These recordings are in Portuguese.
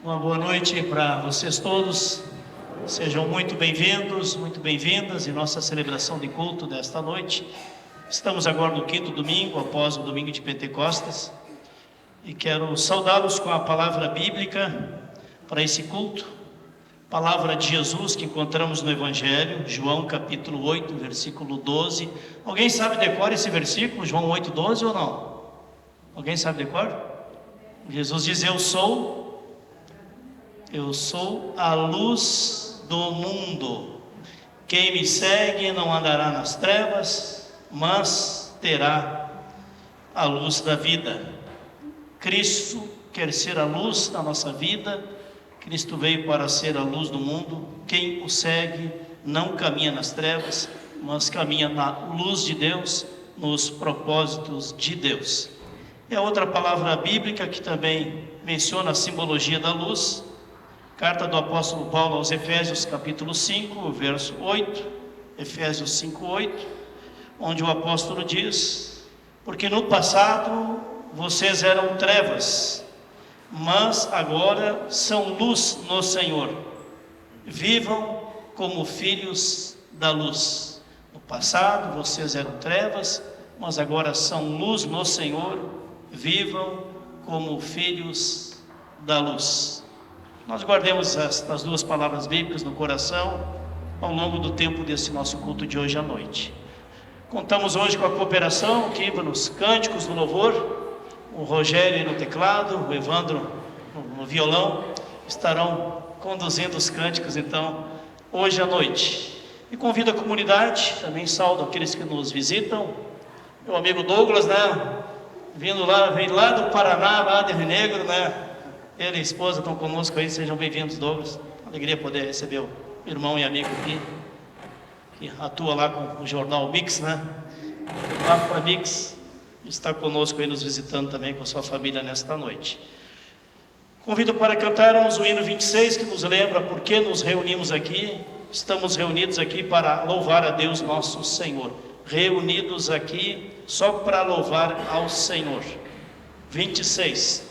Uma boa noite para vocês todos. Sejam muito bem-vindos, muito bem-vindas em nossa celebração de culto desta noite. Estamos agora no quinto domingo, após o domingo de Pentecostes, e quero saudá-los com a palavra bíblica para esse culto. Palavra de Jesus que encontramos no Evangelho, João capítulo 8, versículo 12. Alguém sabe decor esse versículo, João 8, 12 ou não? Alguém sabe decor? Jesus diz: Eu sou a luz do mundo. Quem me segue não andará nas trevas, mas terá a luz da vida. Cristo quer ser a luz da nossa vida. Cristo veio para ser a luz do mundo. Quem o segue não caminha nas trevas, mas caminha na luz de Deus, nos propósitos de Deus. É outra palavra bíblica que também menciona a simbologia da luz. Carta do apóstolo Paulo aos Efésios, capítulo 5, verso 8, Efésios 5, 8, onde o apóstolo diz: porque no passado vocês eram trevas, mas agora são luz no Senhor. Vivam como filhos da luz. No passado vocês eram trevas, mas agora são luz no Senhor. Vivam como filhos da luz. Nós guardemos estas duas palavras bíblicas no coração ao longo do tempo desse nosso culto de hoje à noite. Contamos hoje com a cooperação aqui nos cânticos do louvor. O Rogério no teclado, o Evandro no violão estarão conduzindo os cânticos então hoje à noite. E convido a comunidade, também saúdo aqueles que nos visitam. Meu amigo Douglas, vem lá do Paraná, lá de Rio Negro, Ele e a esposa estão conosco aí, sejam bem-vindos, Douglas. Alegria poder receber o irmão e amigo aqui, que atua lá com o jornal Mix, O Rafa Mix está conosco aí, nos visitando também com sua família nesta noite. Convido para cantarmos o hino 26, que nos lembra por que nos reunimos aqui. Estamos reunidos aqui para louvar a Deus nosso Senhor. Reunidos aqui só para louvar ao Senhor. 26.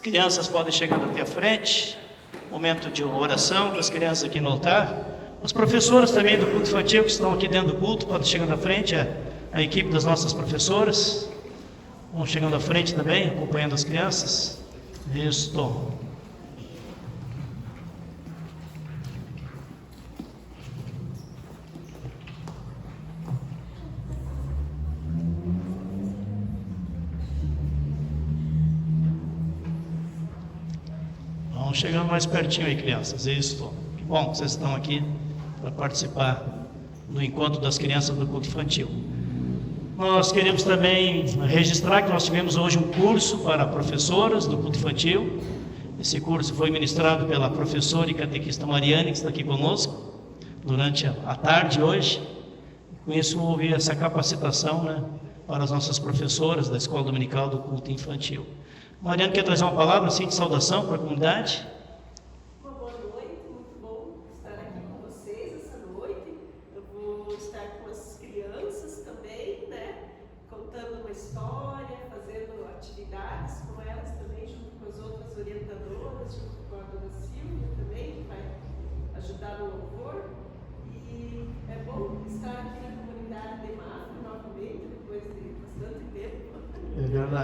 Crianças podem chegar até a frente, momento de oração para as crianças aqui no altar. As professoras também do culto infantil que estão aqui dentro do culto podem chegar à frente, a equipe das nossas professoras vão chegando à frente também, acompanhando as crianças. Isso. Chegando mais pertinho aí, crianças. Isso. Que bom que vocês estão aqui para participar do encontro das crianças do culto infantil. Nós queremos também registrar que nós tivemos hoje um curso para professoras do culto infantil. Esse curso foi ministrado pela professora e catequista Mariane, que está aqui conosco durante a tarde hoje. Com isso houve essa capacitação, para as nossas professoras da Escola Dominical do Culto Infantil. Mariane quer trazer uma palavra assim de saudação para a comunidade? Uma boa noite, muito bom estar aqui com vocês essa noite. Eu vou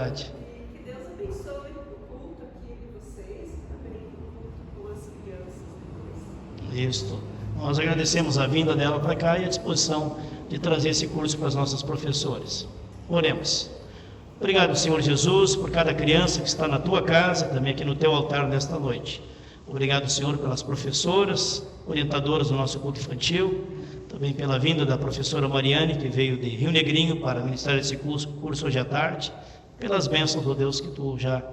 verdade. E que Deus abençoe o culto aqui de vocês, também o culto com as crianças depois. Isso. Nós agradecemos a vinda dela para cá e a disposição de trazer esse curso para as nossas professoras. Oremos. Obrigado, Senhor Jesus, por cada criança que está na tua casa, também aqui no teu altar nesta noite. Obrigado, Senhor, pelas professoras, orientadoras do nosso culto infantil, também pela vinda da professora Mariane, que veio de Rio Negrinho para ministrar esse curso hoje à tarde, pelas bênçãos, ó Deus, que tu já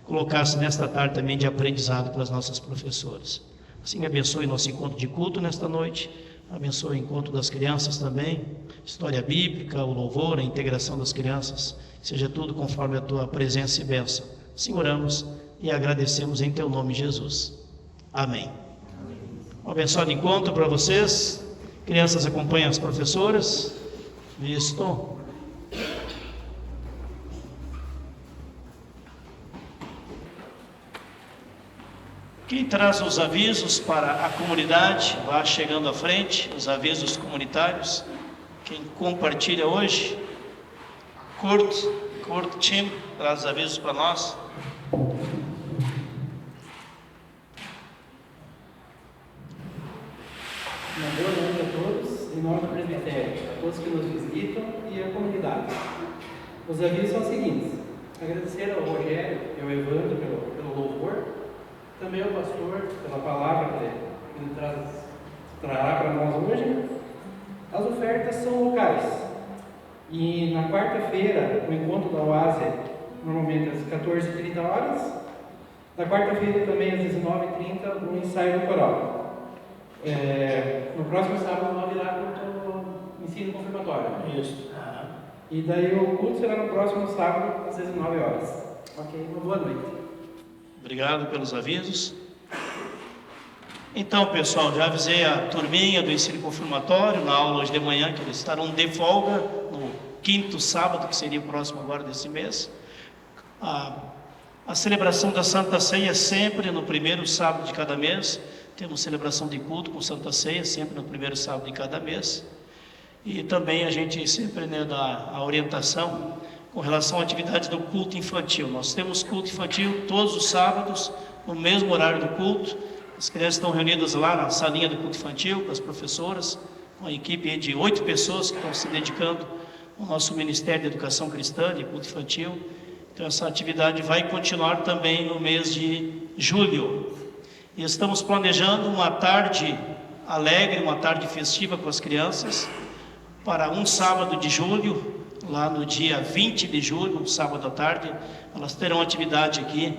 colocaste nesta tarde também de aprendizado para as nossas professoras. Assim, abençoe nosso encontro de culto nesta noite, abençoe o encontro das crianças também, história bíblica, o louvor, a integração das crianças, seja tudo conforme a tua presença e bênção. Assim oramos e agradecemos em teu nome, Jesus. Amém. Um abençoado encontro para vocês. Crianças acompanham as professoras. Visto. Quem traz os avisos para a comunidade, vá chegando à frente, os avisos comunitários. Quem compartilha hoje, Curto time, traz os avisos para nós. Uma boa noite a todos, em nome do presbitério, a todos que nos visitam e a comunidade. Os avisos são os seguintes: agradecer ao Rogério e ao Evandro pelo louvor, também ao pastor pela palavra que ele trará para nós hoje. As ofertas são locais e na quarta-feira o encontro da Oásia, normalmente às 14h30 na quarta-feira também às 19h30 o ensaio do coral. No próximo sábado nós irá o ensino confirmatório. Isso. E daí o culto será no próximo sábado às 19h. Ok, uma boa noite. Obrigado pelos avisos. Então, pessoal, já avisei a turminha do ensino confirmatório na aula hoje de manhã que eles estarão de folga no quinto sábado, que seria o próximo agora desse mês. A celebração da Santa Ceia é sempre no primeiro sábado de cada mês. Temos celebração de culto com Santa Ceia, sempre no primeiro sábado de cada mês. E também a gente sempre dá a orientação com relação à atividade do culto infantil. Nós temos culto infantil todos os sábados, no mesmo horário do culto. As crianças estão reunidas lá na salinha do culto infantil, com as professoras, com a equipe de 8 pessoas que estão se dedicando ao nosso Ministério de Educação Cristã, de culto infantil. Então essa atividade vai continuar também no mês de julho. E estamos planejando uma tarde alegre, uma tarde festiva com as crianças, para um sábado de julho, lá no dia 20 de julho, um sábado à tarde. Elas terão atividade aqui,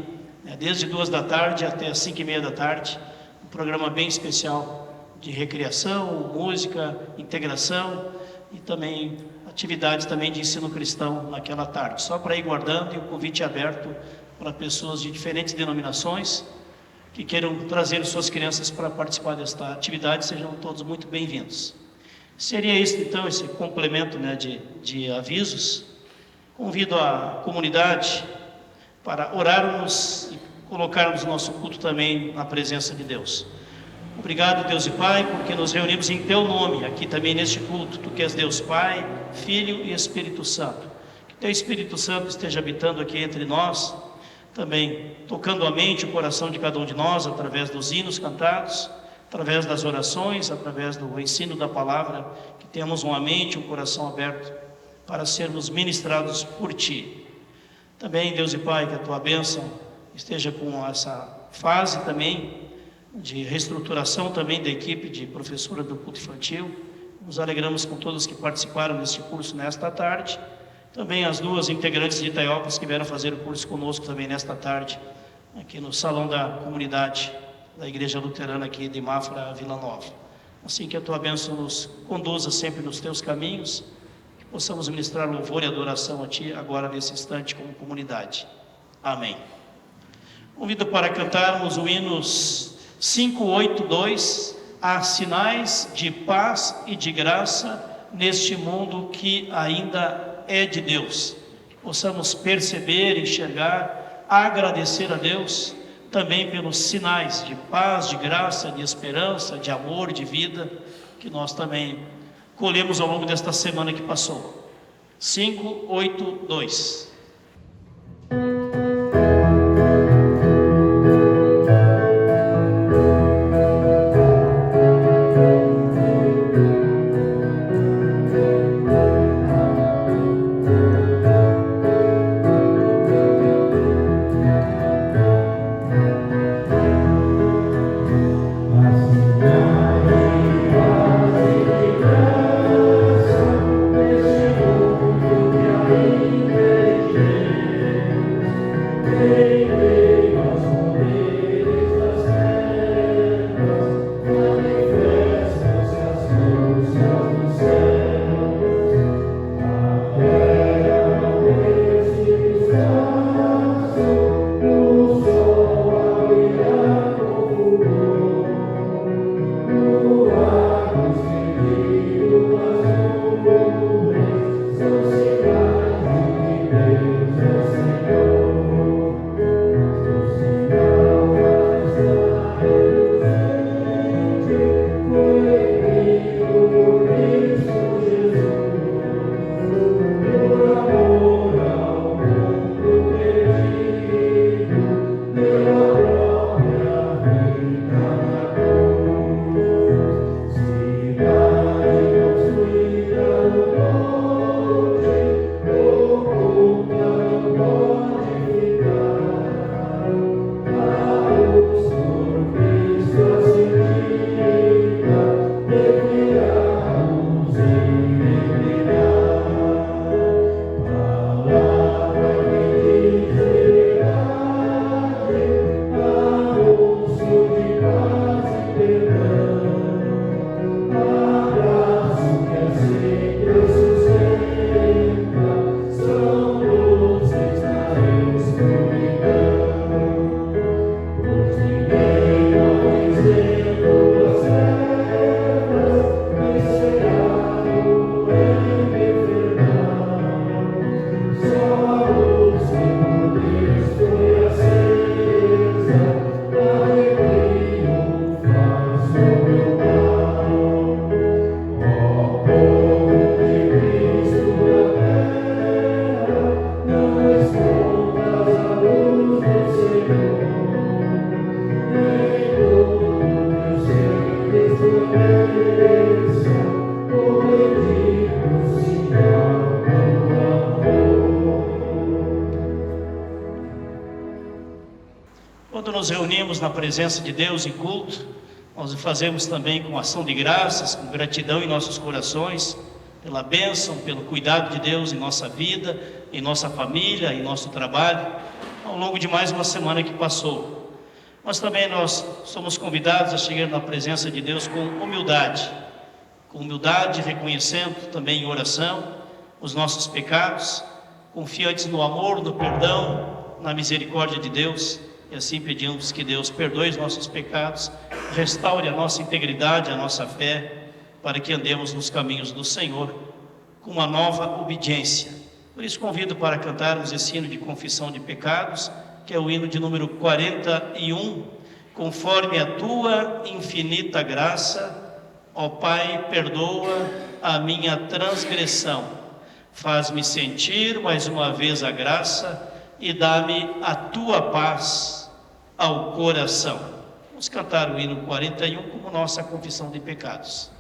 desde 2 da tarde até 5h30 da tarde, um programa bem especial de recreação, música, integração e também atividades também de ensino cristão naquela tarde. Só para ir guardando, e o convite é aberto para pessoas de diferentes denominações que queiram trazer suas crianças para participar desta atividade. Sejam todos muito bem-vindos. Seria isso então, esse complemento de avisos. Convido a comunidade para orarmos e colocarmos o nosso culto também na presença de Deus. Obrigado, Deus e Pai, porque nos reunimos em Teu nome, aqui também neste culto. Tu que és Deus Pai, Filho e Espírito Santo. Que Teu Espírito Santo esteja habitando aqui entre nós, também tocando a mente e o coração de cada um de nós, através dos hinos cantados, através das orações, através do ensino da palavra, que temos uma mente e um coração aberto para sermos ministrados por Ti. Também, Deus e Pai, que a Tua bênção esteja com essa fase também de reestruturação também da equipe de professora do culto infantil. Nos alegramos com todos que participaram deste curso nesta tarde. Também as 2 integrantes de Itaiópolis que vieram fazer o curso conosco também nesta tarde, aqui no salão da comunidade da Igreja Luterana aqui de Mafra, Vila Nova. Assim que a Tua bênção nos conduza sempre nos Teus caminhos, que possamos ministrar louvor e adoração a Ti agora nesse instante como comunidade. Amém. Convido para cantarmos o hinos 582, há sinais de paz e de graça neste mundo que ainda é de Deus. Que possamos perceber, enxergar, agradecer a Deus também pelos sinais de paz, de graça, de esperança, de amor, de vida, que nós também colhemos ao longo desta semana que passou. 582. nos reunimos na presença de Deus em culto, nós o fazemos também com ação de graças, com gratidão em nossos corações, pela bênção, pelo cuidado de Deus em nossa vida, em nossa família, em nosso trabalho, ao longo de mais uma semana que passou. Mas também nós somos convidados a chegar na presença de Deus com humildade, reconhecendo também em oração os nossos pecados, confiantes no amor, no perdão, na misericórdia de Deus, e assim pedimos que Deus perdoe os nossos pecados, restaure a nossa integridade, a nossa fé, para que andemos nos caminhos do Senhor com uma nova obediência. Por isso convido para cantarmos esse hino de confissão de pecados, que é o hino de número 41, conforme a tua infinita graça, ó Pai, perdoa a minha transgressão, faz-me sentir mais uma vez a graça e dá-me a tua paz ao coração. Vamos cantar o hino 41 como nossa confissão de pecados.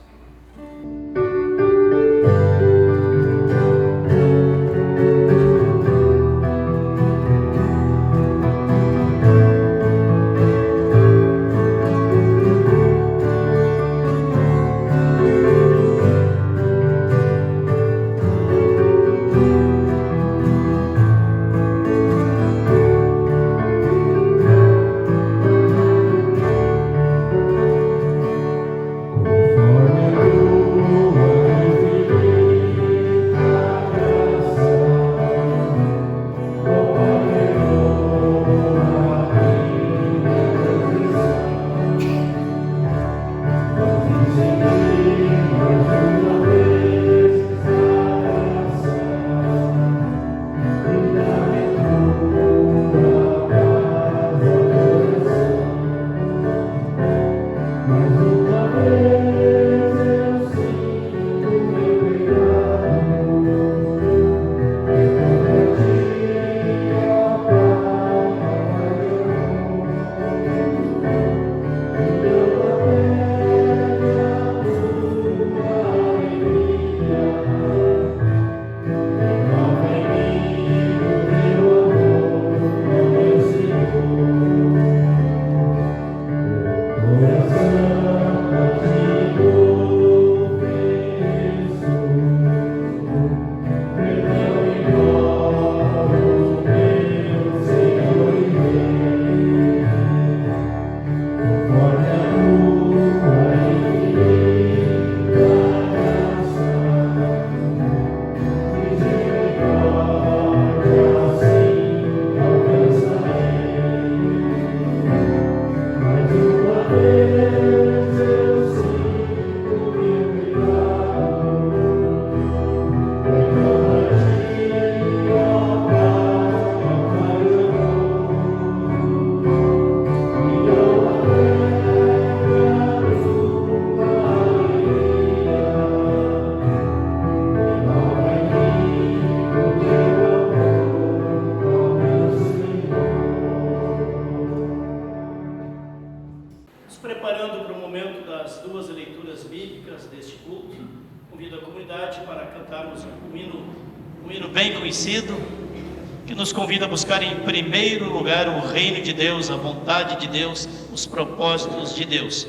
Que nos convida a buscar em primeiro lugar o reino de Deus, a vontade de Deus, os propósitos de Deus.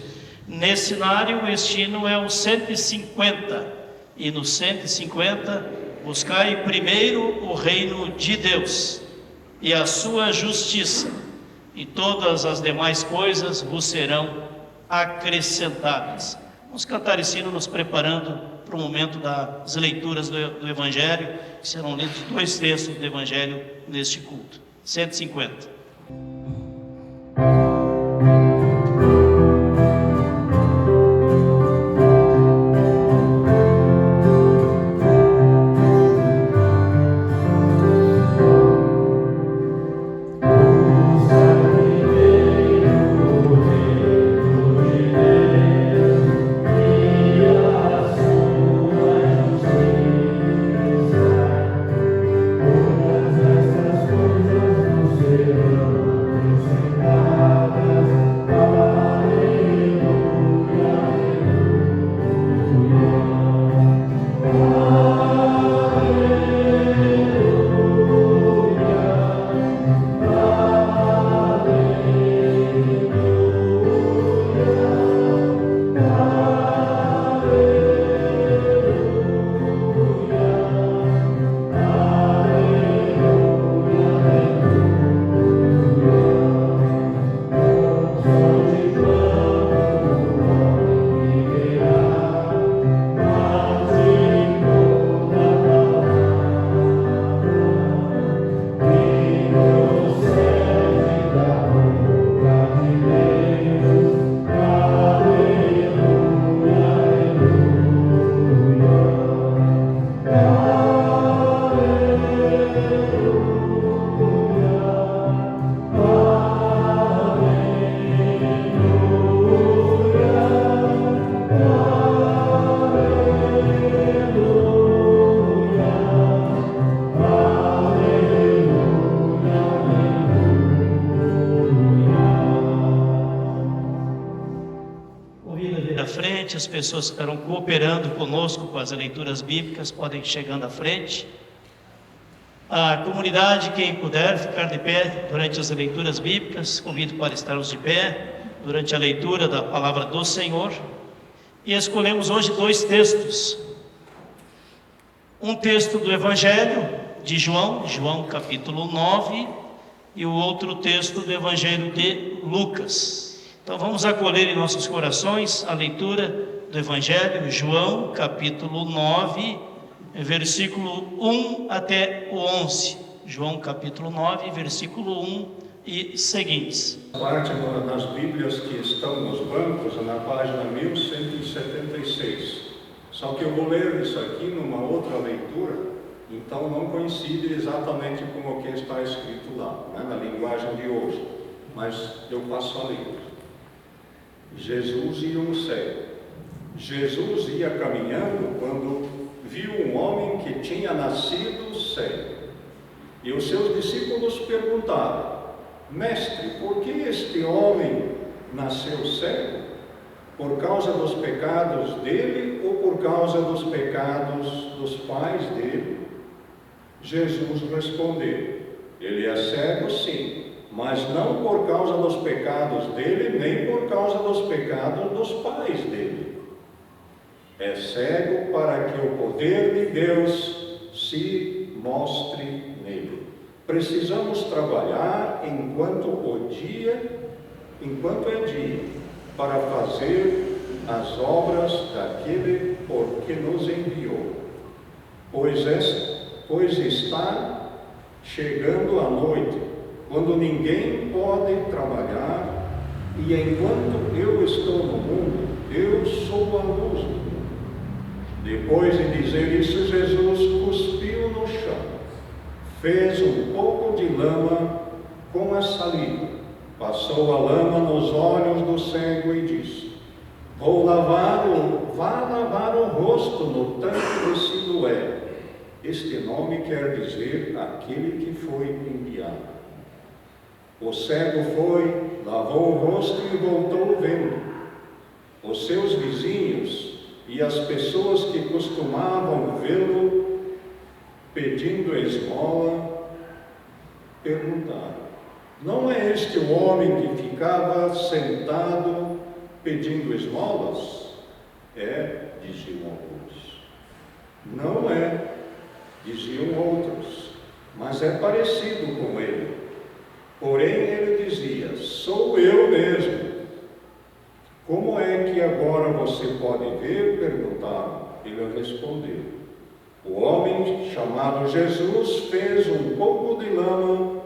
Nesse cenário, este hino é o 150, e no 150, buscai primeiro o reino de Deus e a sua justiça, e todas as demais coisas vos serão acrescentadas. Vamos cantar esse hino nos preparando para o momento das leituras do Evangelho, que serão lidos 2 textos do Evangelho neste culto. 150. Todas estas coisas nos serão pessoas que estarão cooperando conosco com as leituras bíblicas podem ir chegando à frente. A comunidade, quem puder ficar de pé durante as leituras bíblicas, convido para estarmos de pé durante a leitura da palavra do Senhor. E escolhemos hoje 2 textos. Um texto do Evangelho de João, João capítulo 9, e o outro texto do Evangelho de Lucas. Então vamos acolher em nossos corações a leitura do Evangelho, João capítulo 9, versículo 1 até o 11. João capítulo 9, versículo 1 e seguintes. Parte das Bíblias que estão nos bancos, na página 1176. Só que eu vou ler isso aqui numa outra leitura, então não coincide exatamente com o que está escrito lá, né, na linguagem de hoje, mas eu passo a leitura. Jesus e um cego. Jesus ia caminhando quando viu um homem que tinha nascido cego. E os seus discípulos perguntaram: Mestre, por que este homem nasceu cego? Por causa dos pecados dele ou por causa dos pecados dos pais dele? Jesus respondeu: ele é cego, sim, mas não por causa dos pecados dele, nem por causa dos pecados dos pais dele. É cego para que o poder de Deus se mostre nele. Precisamos trabalhar enquanto é dia, para fazer as obras daquele por que nos enviou. Pois está chegando a noite, quando ninguém pode trabalhar, e enquanto eu estou no mundo, eu sou a luz do mundo. Depois de dizer isso, Jesus cuspiu no chão, fez um pouco de lama com a saliva, passou a lama nos olhos do cego e disse: vá lavar o rosto no tanque de Siloé. Este nome quer dizer aquele que foi enviado. O cego foi, lavou o rosto e voltou vendo. Os seus vizinhos e as pessoas que costumavam vê-lo pedindo esmola perguntaram: não é este o homem que ficava sentado pedindo esmolas? É, diziam alguns. Não é, diziam outros, mas é parecido com ele. Porém ele dizia: sou eu mesmo. Como é que agora você pode ver? Perguntaram. Ele respondeu: o homem chamado Jesus fez um pouco de lama,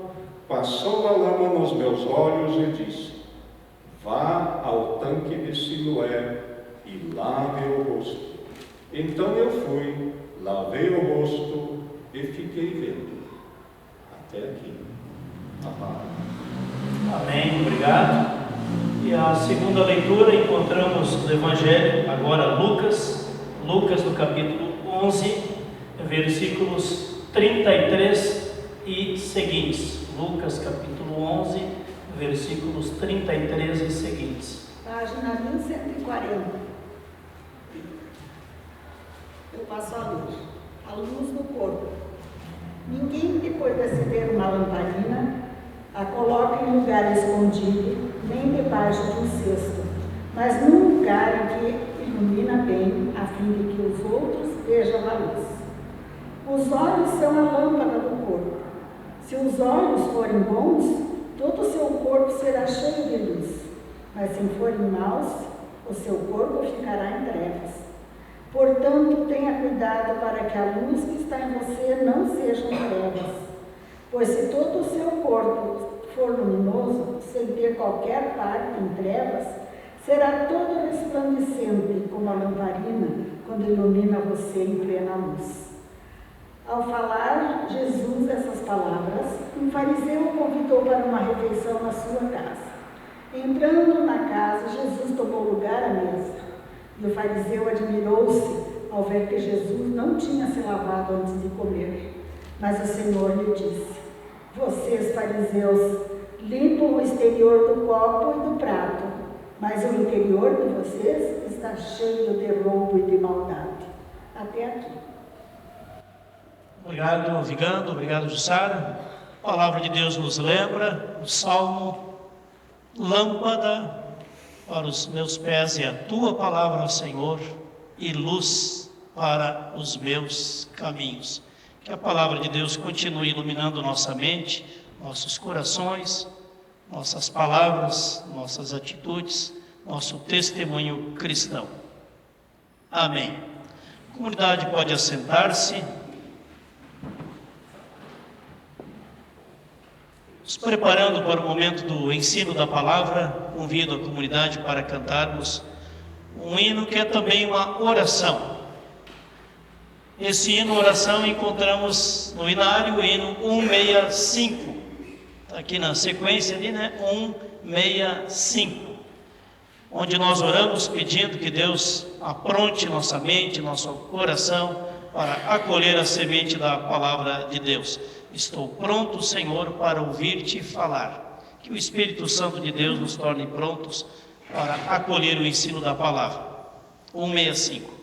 passou a lama nos meus olhos e disse: vá ao tanque de Siloé e lave o rosto. Então eu fui, lavei o rosto e fiquei vendo. Até aqui. Amém, obrigado. E a segunda leitura encontramos no Evangelho, agora Lucas no capítulo 11, versículos 33 e seguintes. Lucas capítulo 11, versículos 33 e seguintes. Página 1140. Eu passo a luz do corpo. Ninguém, depois de acender uma lamparina, a coloca em lugar escondido, nem debaixo de um cesto, mas num lugar em que ilumina bem, a fim de que os outros vejam a luz. Os olhos são a lâmpada do corpo. Se os olhos forem bons, todo o seu corpo será cheio de luz, mas se forem maus, o seu corpo ficará em trevas. Portanto, tenha cuidado para que a luz que está em você não seja trevas. Pois se todo o seu corpo for luminoso, sem ter qualquer parte em trevas, será todo resplandecente como a lamparina, quando ilumina você em plena luz. Ao falar Jesus essas palavras, um fariseu o convidou para uma refeição na sua casa. Entrando na casa, Jesus tomou lugar à mesa. E o fariseu admirou-se ao ver que Jesus não tinha se lavado antes de comer. Mas o Senhor lhe disse: vocês, fariseus, limpam o exterior do copo e do prato, mas o interior de vocês está cheio de roubo e de maldade. Até aqui. Obrigado, Vigando. Obrigado, Jussara. A palavra de Deus nos lembra o Salmo: lâmpada para os meus pés é a tua palavra, Senhor, e luz para os meus caminhos. Que a palavra de Deus continue iluminando nossa mente, nossos corações, nossas palavras, nossas atitudes, nosso testemunho cristão. Amém. A comunidade pode assentar-se. Nos preparando para o momento do ensino da palavra, convido a comunidade para cantarmos um hino que é também uma oração. Esse hino, oração, encontramos no inário, o hino 165. Está aqui na sequência ali, né? 165. Onde nós oramos pedindo que Deus apronte nossa mente, nosso coração, para acolher a semente da palavra de Deus. Estou pronto, Senhor, para ouvir-te falar. Que o Espírito Santo de Deus nos torne prontos para acolher o ensino da palavra. 165.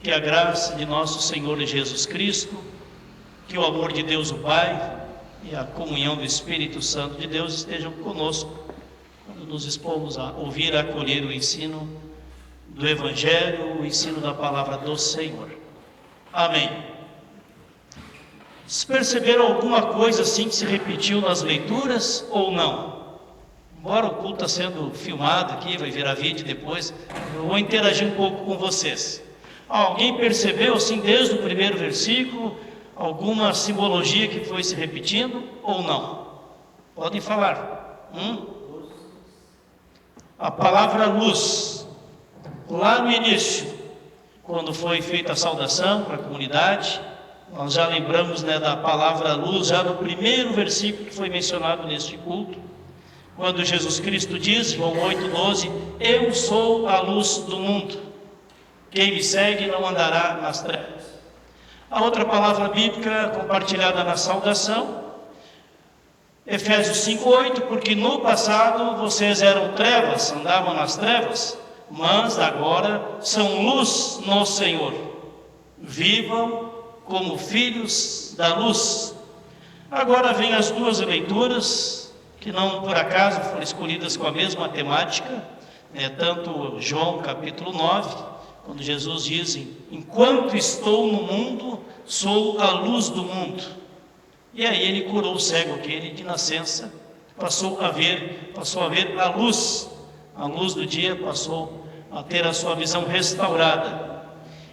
Que a graça de nosso Senhor Jesus Cristo, que o amor de Deus o Pai e a comunhão do Espírito Santo de Deus estejam conosco quando nos expomos a ouvir e acolher o ensino do Evangelho, o ensino da palavra do Senhor. Amém. Vocês perceberam alguma coisa assim que se repetiu nas leituras ou não? Embora o culto está sendo filmado aqui, vai virar vídeo depois, eu vou interagir um pouco com vocês. Alguém percebeu, assim, desde o primeiro versículo, alguma simbologia que foi se repetindo ou não? Podem falar. A palavra luz, lá no início, quando foi feita a saudação para a comunidade, nós já lembramos, né, da palavra luz, já no primeiro versículo que foi mencionado neste culto, quando Jesus Cristo diz, João 8,12, eu sou a luz do mundo. Quem me segue não andará nas trevas. A outra palavra bíblica compartilhada na saudação Efésios 5:8, porque no passado vocês eram trevas, andavam nas trevas, mas agora são luz no Senhor. Vivam como filhos da luz. Agora vem as duas leituras, que não por acaso foram escolhidas com a mesma temática, tanto João capítulo 9, quando Jesus diz: enquanto estou no mundo, sou a luz do mundo. E aí ele curou o cego, aquele de nascença, passou a ver a luz do dia, passou a ter a sua visão restaurada.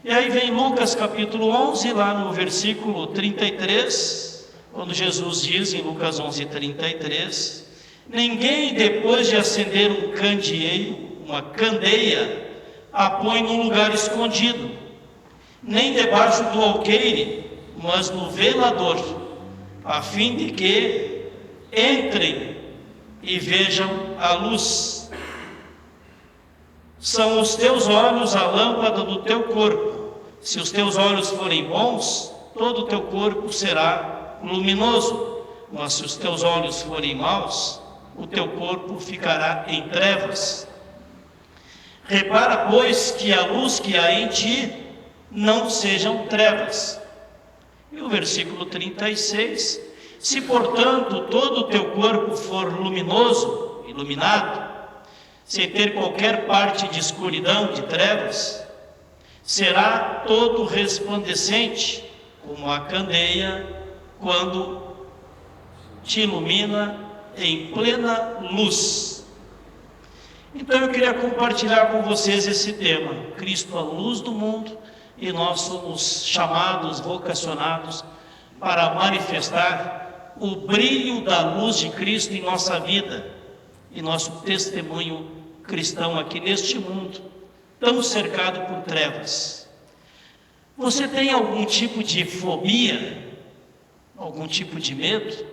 E aí vem Lucas capítulo 11, lá no versículo 33, quando Jesus diz em Lucas 11:33, ninguém depois de acender um candeeiro, uma candeia, a põe num lugar escondido, nem debaixo do alqueire, mas no velador, a fim de que entrem e vejam a luz. São os teus olhos a lâmpada do teu corpo. Se os teus olhos forem bons, todo o teu corpo será luminoso. Mas se os teus olhos forem maus, o teu corpo ficará em trevas. Repara, pois, que a luz que há em ti não sejam trevas. E o versículo 36, se portanto todo o teu corpo for luminoso, iluminado, sem ter qualquer parte de escuridão, de trevas, será todo resplandecente, como a candeia, quando te ilumina em plena luz. Então eu queria compartilhar com vocês esse tema, Cristo a luz do mundo, e nós somos chamados, vocacionados, para manifestar o brilho da luz de Cristo em nossa vida, e nosso testemunho cristão aqui neste mundo, tão cercado por trevas. Você tem algum tipo de fobia? Algum tipo de medo?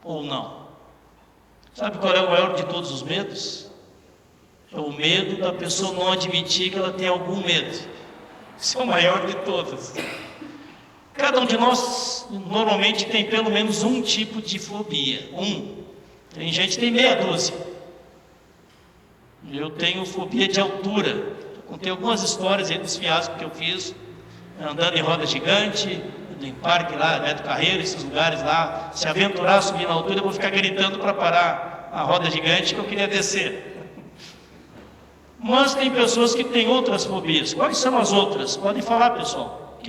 Ou não? Sabe qual é o maior de todos os medos? É o medo da pessoa não admitir que ela tem algum medo. Esse é o maior de todos. Cada um de nós normalmente tem pelo menos um tipo de fobia. Tem gente que tem meia dúzia. Eu tenho fobia de altura. Contei algumas histórias aí dos fiascos que eu fiz, andando em roda gigante, em parque lá, Beto Carreiro, esses lugares lá. Se aventurar a subir na altura, eu vou ficar gritando para parar a roda gigante que eu queria descer. Mas tem pessoas que têm outras fobias. Quais são as outras? Podem falar, pessoal.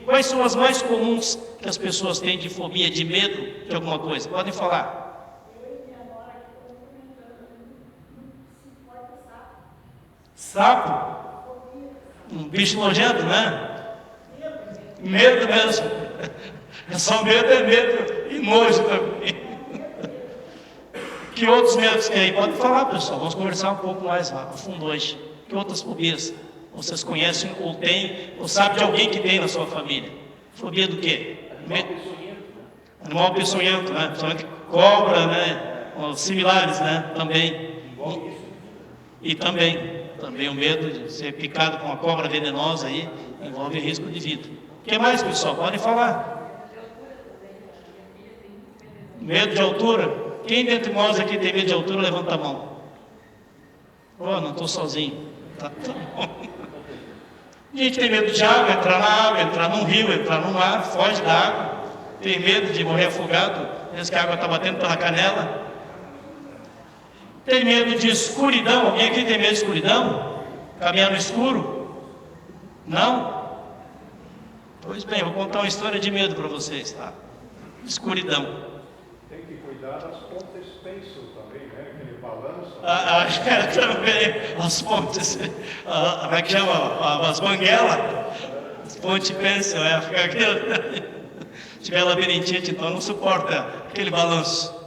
Quais são as mais comuns que as pessoas têm de fobia, de medo de alguma coisa? Podem falar. Sapo? Um bicho nojento, né? Medo mesmo. É só medo, é medo e nojo também. Que outros medos tem aí? Pode falar, pessoal. Vamos conversar um pouco mais a fundo hoje. Que outras fobias vocês conhecem ou têm, ou sabem de alguém que tem na sua família? Fobia do quê? Animal peçonhento, né? Principalmente cobra, né? Os similares, né? Também. E também o medo de ser picado com uma cobra venenosa aí envolve risco de vida. O que mais, pessoal? Podem falar. Medo de altura? Quem dentre nós aqui tem medo de altura, levanta a mão. Não estou sozinho. Tá bom. A gente tem medo de água, entrar na água, entrar num rio, entrar no mar, foge da água. Tem medo de morrer afogado, pensa que a água está batendo pela canela. Tem medo de escuridão? Alguém aqui tem medo de escuridão? Caminhar no escuro? Não? Pois bem, vou contar uma história de medo para vocês, tá? Escuridão. Tem que cuidar das pontes Pencil também, né? Aquele balanço. Também, as pontes, como é que chama? As banguelas, as pontes Pencil, fica aquilo. Se tiver labirintite, então não suporta aquele balanço.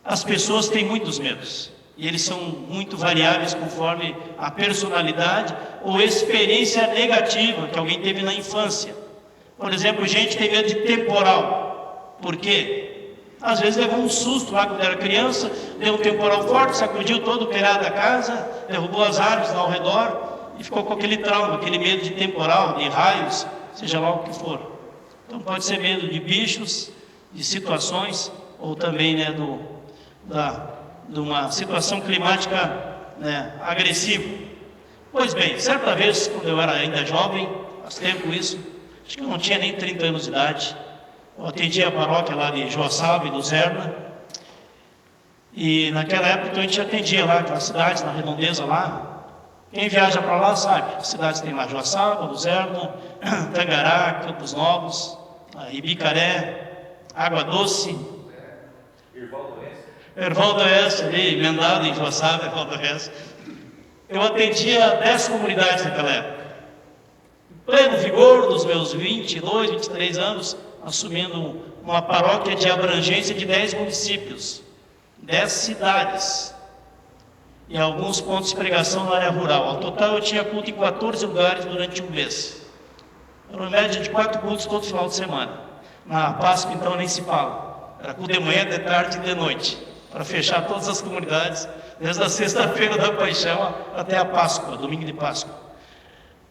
As pessoas têm muitos medos, e eles são muito variáveis conforme a personalidade ou experiência negativa que alguém teve na infância. Por exemplo, gente tem medo de temporal. Por quê? Às vezes levou um susto lá quando era criança, deu um temporal forte, sacudiu todo o telhado da casa, derrubou as árvores lá ao redor e ficou com aquele trauma, aquele medo de temporal, de raios, seja lá o que for. Então pode ser medo de bichos, de situações, ou também, né, de uma situação climática, né, agressiva. Pois bem, certa vez, quando eu era ainda jovem, faz tempo isso, acho que eu não tinha nem 30 anos de idade, eu atendia a paróquia lá de Joaçaba e Luzerna, e naquela época a gente atendia lá aquelas cidades na redondeza lá. Quem viaja para lá sabe, as cidades tem lá Joaçaba, Luzerna, Tangará, Campos Novos, Ibicaré, Água Doce, Erval do Oeste, ali, emendado em Joaçaba, Erval do Oeste. Eu atendia 10 comunidades naquela época. Em pleno vigor dos meus 22, 23 anos, assumindo uma paróquia de abrangência de 10 municípios, 10 cidades e alguns pontos de pregação na área rural. Ao total eu tinha culto em 14 lugares durante um mês. Era uma média de 4 cultos todo final de semana. Na Páscoa então nem se fala. Era culto de manhã, de tarde e de noite, para fechar todas as comunidades, desde a sexta-feira da Paixão até a Páscoa, domingo de Páscoa.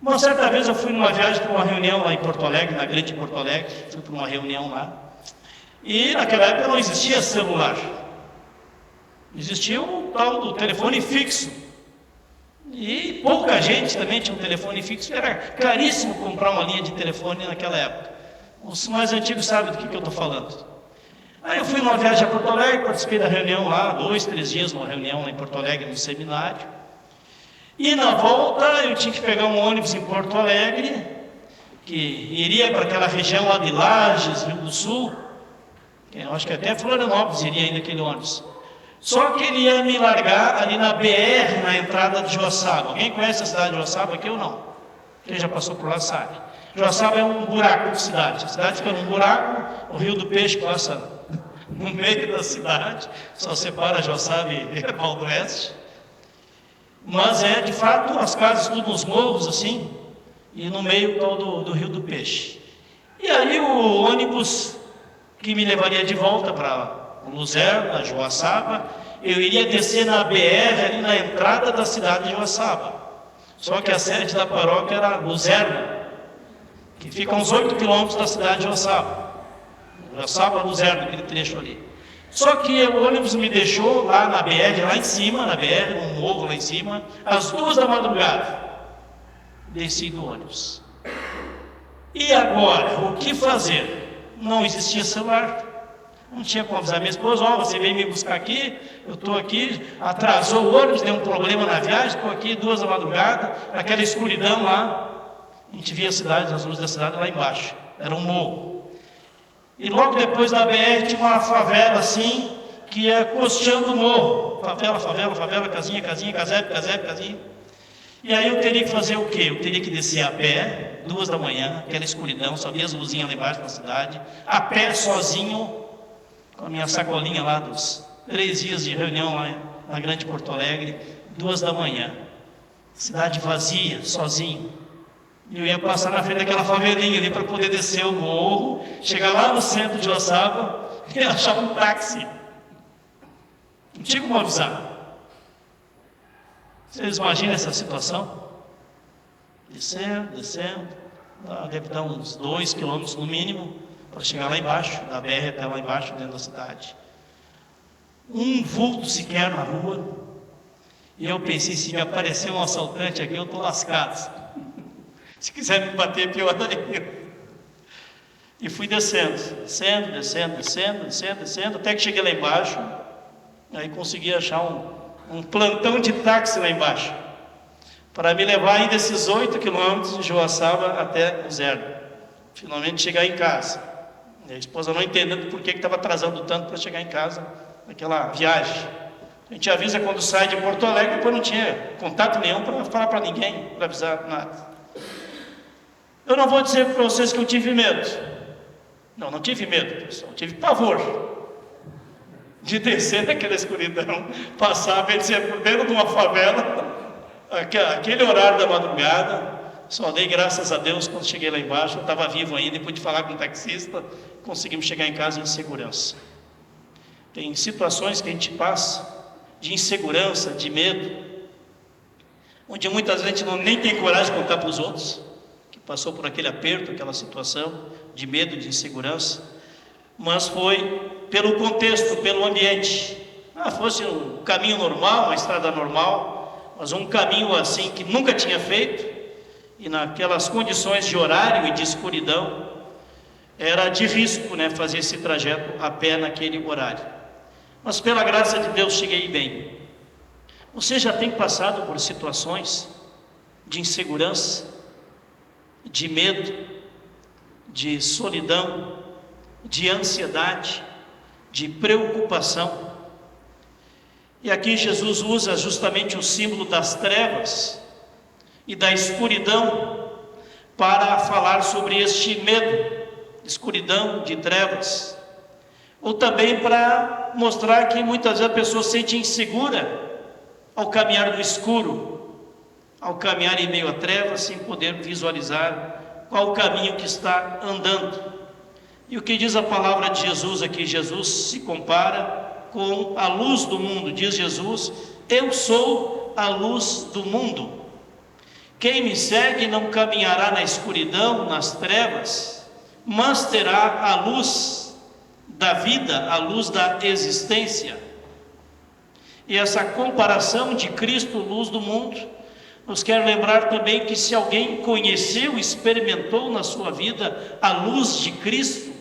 Uma certa vez eu fui numa viagem para uma reunião lá em Porto Alegre, na grande Porto Alegre, fui para uma reunião lá, e naquela época não existia celular. Existia o tal do telefone fixo. E pouca gente também tinha um telefone fixo. Era caríssimo comprar uma linha de telefone naquela época. Os mais antigos sabem do que eu estou falando. Aí eu fui numa viagem a Porto Alegre, participei da reunião lá, 2, 3 dias numa reunião lá em Porto Alegre, no seminário. E na volta eu tinha que pegar um ônibus em Porto Alegre, que iria para aquela região lá de Lages, Rio do Sul. Eu acho que até Florianópolis iria ainda aquele ônibus. Só que ele ia me largar ali na BR, na entrada de Joaçaba. Alguém conhece a cidade de Joaçaba aqui ou não? Quem já passou por lá sabe. Joaçaba é um buraco de cidade. A cidade fica num buraco, o Rio do Peixe passa no meio da cidade, só separa Joaçaba e Erval do Oeste. Mas de fato, as casas tudo nos morros assim, e no meio todo do Rio do Peixe. E aí o ônibus que me levaria de volta para Luzerna, Joaçaba, eu iria descer na BR ali na entrada da cidade de Joaçaba. Só que a sede da paróquia era Luzerna, que fica a uns 8 quilômetros da cidade de Joaçaba. Joaçaba, Luzerna, aquele trecho ali. Só que o ônibus me deixou lá na BR, lá em cima, na BR, num morro lá em cima, às 2 da madrugada. Desci do ônibus. E agora, o que fazer? Não existia celular. Não tinha como avisar minha esposa, você veio me buscar aqui, eu estou aqui, atrasou o ônibus, deu um problema na viagem, estou aqui 2 da madrugada, naquela escuridão lá, a gente via a cidade, as luzes da cidade lá embaixo, era um morro. E logo depois da BR tinha uma favela assim, que ia costeando o morro, favela, casinha, casebre. E aí eu teria que fazer o quê? Eu teria que descer a pé, 2 da manhã, aquela escuridão, só via as luzinhas lá embaixo na cidade, a pé sozinho, com a minha sacolinha lá dos 3 dias de reunião lá na grande Porto Alegre, 2 da manhã, cidade vazia, sozinho. E eu ia passar na frente daquela favelinha ali para poder descer o morro, chegar lá no centro de Joaçaba e achar um táxi. Não tinha como avisar. Vocês imaginam essa situação? Descendo, deve dar uns 2 quilômetros no mínimo, para chegar lá embaixo, da BR até lá embaixo, dentro da cidade. Um vulto sequer na rua. E eu pensei, se me aparecer um assaltante aqui, eu estou lascado. Se quiser me bater, pior ainda. E fui descendo, até que cheguei lá embaixo. Aí consegui achar um plantão de táxi lá embaixo, para me levar ainda esses 8 quilômetros de Joaçaba até Luzerna. Finalmente chegar em casa. A esposa não entendendo por que estava atrasando tanto para chegar em casa naquela viagem. A gente avisa quando sai de Porto Alegre, depois não tinha contato nenhum para falar para ninguém, para avisar nada. Eu não vou dizer para vocês que eu tive medo. Não tive medo, pessoal. Eu tive pavor de descer naquela escuridão, passar, descer por dentro de uma favela, aquele horário da madrugada. Só dei graças a Deus quando cheguei lá embaixo, eu estava vivo ainda, depois de falar com o taxista, conseguimos chegar em casa em segurança. Tem situações que a gente passa de insegurança, de medo, onde muitas vezes a gente nem tem coragem de contar para os outros, que passou por aquele aperto, aquela situação de medo, de insegurança, mas foi pelo contexto, pelo ambiente. Fosse um caminho normal, uma estrada normal, mas um caminho assim que nunca tinha feito, e naquelas condições de horário e de escuridão, era de risco, né, fazer esse trajeto a pé naquele horário. Mas pela graça de Deus cheguei bem. Você já tem passado por situações de insegurança, de medo, de solidão, de ansiedade, de preocupação? E aqui Jesus usa justamente o símbolo das trevas e da escuridão para falar sobre este medo, escuridão, de trevas, ou também para mostrar que muitas vezes a pessoa se sente insegura ao caminhar no escuro, ao caminhar em meio a trevas, sem poder visualizar qual o caminho que está andando. E o que diz a palavra de Jesus aqui? Jesus se compara com a luz do mundo. Diz Jesus: eu sou a luz do mundo. Quem me segue não caminhará na escuridão, nas trevas, mas terá a luz da vida, a luz da existência. E essa comparação de Cristo, luz do mundo, nos quer lembrar também que se alguém conheceu, experimentou na sua vida a luz de Cristo,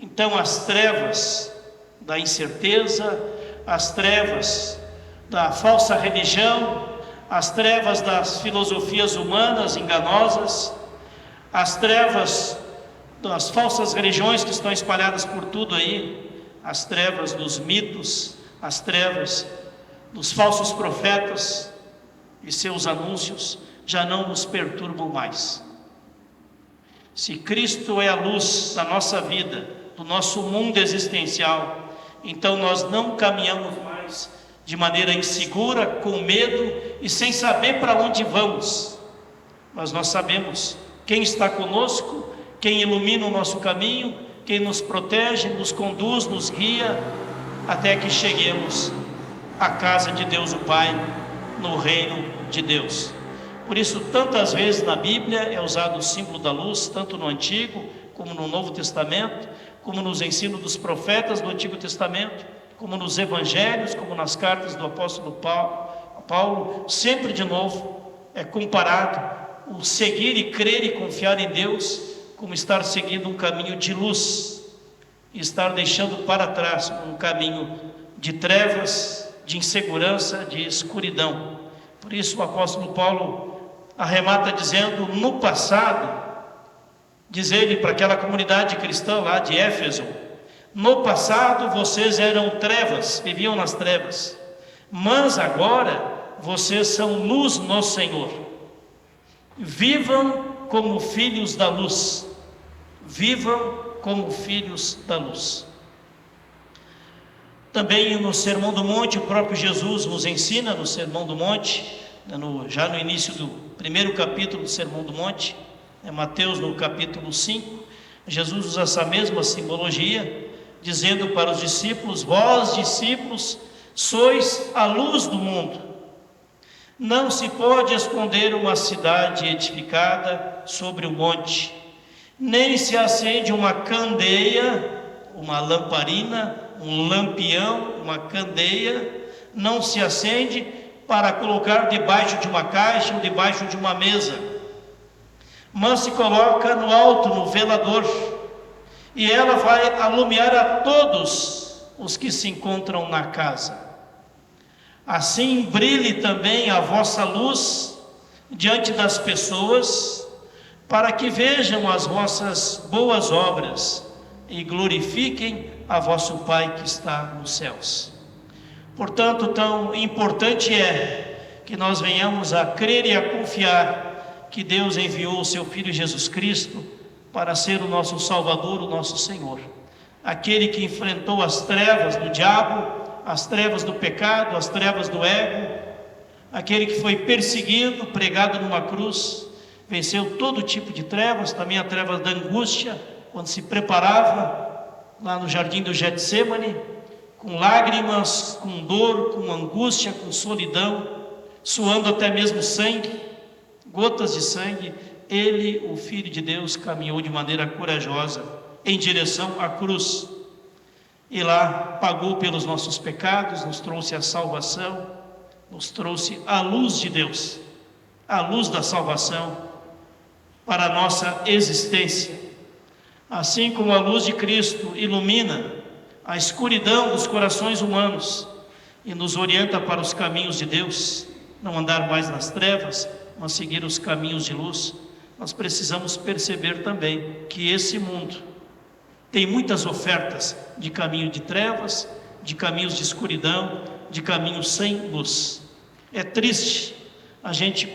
então as trevas da incerteza, as trevas da falsa religião, as trevas das filosofias humanas enganosas, as trevas das falsas religiões que estão espalhadas por tudo aí, as trevas dos mitos, as trevas dos falsos profetas e seus anúncios já não nos perturbam mais. Se Cristo é a luz da nossa vida, do nosso mundo existencial, então nós não caminhamos mais de maneira insegura, com medo e sem saber para onde vamos, mas nós sabemos quem está conosco, quem ilumina o nosso caminho, quem nos protege, nos conduz, nos guia, até que cheguemos à casa de Deus o Pai, no reino de Deus. Por isso, tantas vezes na Bíblia é usado o símbolo da luz, tanto no Antigo como no Novo Testamento, como nos ensinos dos profetas do Antigo Testamento, como nos Evangelhos, como nas cartas do apóstolo Paulo, sempre de novo é comparado o seguir e crer e confiar em Deus como estar seguindo um caminho de luz e estar deixando para trás um caminho de trevas, de insegurança, de escuridão. Por isso o apóstolo Paulo arremata dizendo: no passado, diz ele para aquela comunidade cristã lá de Éfeso, no passado vocês eram trevas, viviam nas trevas, mas agora vocês são luz no Senhor. Vivam como filhos da luz. Vivam como filhos da luz. Também no Sermão do Monte, o próprio Jesus nos ensina, no Sermão do Monte, já no início do primeiro capítulo do Sermão do Monte, Mateus no capítulo 5, Jesus usa essa mesma simbologia, dizendo para os discípulos: vós, discípulos, sois a luz do mundo. Não se pode esconder uma cidade edificada sobre um monte, nem se acende uma candeia, uma lamparina, um lampião, uma candeia, não se acende para colocar debaixo de uma caixa ou debaixo de uma mesa, mas se coloca no alto, no velador, e ela vai alumiar a todos os que se encontram na casa. Assim brilhe também a vossa luz diante das pessoas, para que vejam as vossas boas obras e glorifiquem a vosso Pai que está nos céus. Portanto, tão importante é que nós venhamos a crer e a confiar que Deus enviou o seu Filho Jesus Cristo para ser o nosso Salvador, o nosso Senhor, aquele que enfrentou as trevas do diabo, as trevas do pecado, as trevas do ego, aquele que foi perseguido, pregado numa cruz, venceu todo tipo de trevas, também a treva da angústia, quando se preparava lá no jardim do Getsemane, com lágrimas, com dor, com angústia, com solidão, suando até mesmo sangue, gotas de sangue. Ele, o Filho de Deus, caminhou de maneira corajosa em direção à cruz. e lá pagou pelos nossos pecados, nos trouxe a salvação, nos trouxe a luz de Deus, a luz da salvação para a nossa existência. Assim como a luz de Cristo ilumina a escuridão dos corações humanos e nos orienta para os caminhos de Deus, não andar mais nas trevas, mas seguir os caminhos de luz, nós precisamos perceber também que esse mundo tem muitas ofertas de caminho de trevas, de caminhos de escuridão, de caminhos sem luz. É triste a gente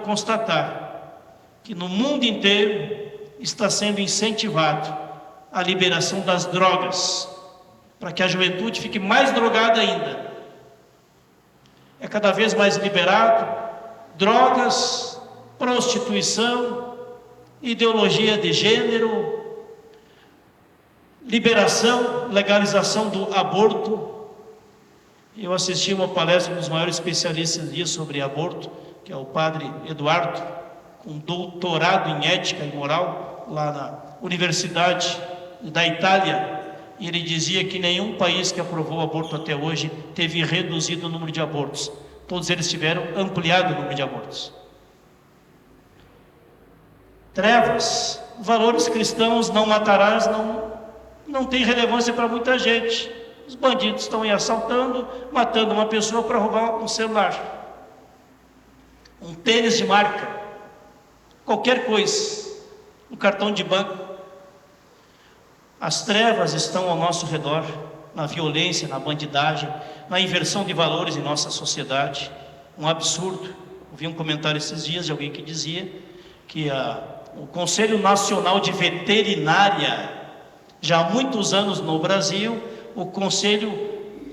constatar que no mundo inteiro está sendo incentivado a liberação das drogas, para que a juventude fique mais drogada ainda. É cada vez mais liberado drogas, prostituição, ideologia de gênero, liberação, legalização do aborto. Eu assisti uma palestra dos maiores especialistas disso sobre aborto, que é o padre Eduardo, com doutorado em ética e moral, lá na Universidade da Itália, e ele dizia que nenhum país que aprovou o aborto até hoje teve reduzido o número de abortos. Todos eles tiveram ampliado o número de abortos. Trevas, valores cristãos, não matarás, não tem relevância para muita gente. Os bandidos estão aí assaltando, matando uma pessoa para roubar um celular, um tênis de marca, qualquer coisa, um cartão de banco. As trevas estão ao nosso redor, na violência, na bandidagem, na inversão de valores em nossa sociedade. Um absurdo. Ouvi um comentário esses dias de alguém que dizia que o Conselho Nacional de Veterinária, já há muitos anos no Brasil, o Conselho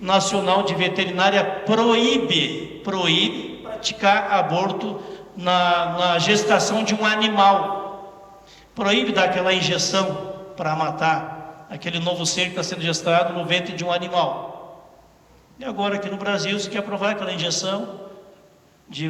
Nacional de Veterinária proíbe praticar aborto na gestação de um animal. Proíbe dar aquela injeção para matar aquele novo ser que está sendo gestado no ventre de um animal. E agora aqui no Brasil se quer aprovar aquela injeção de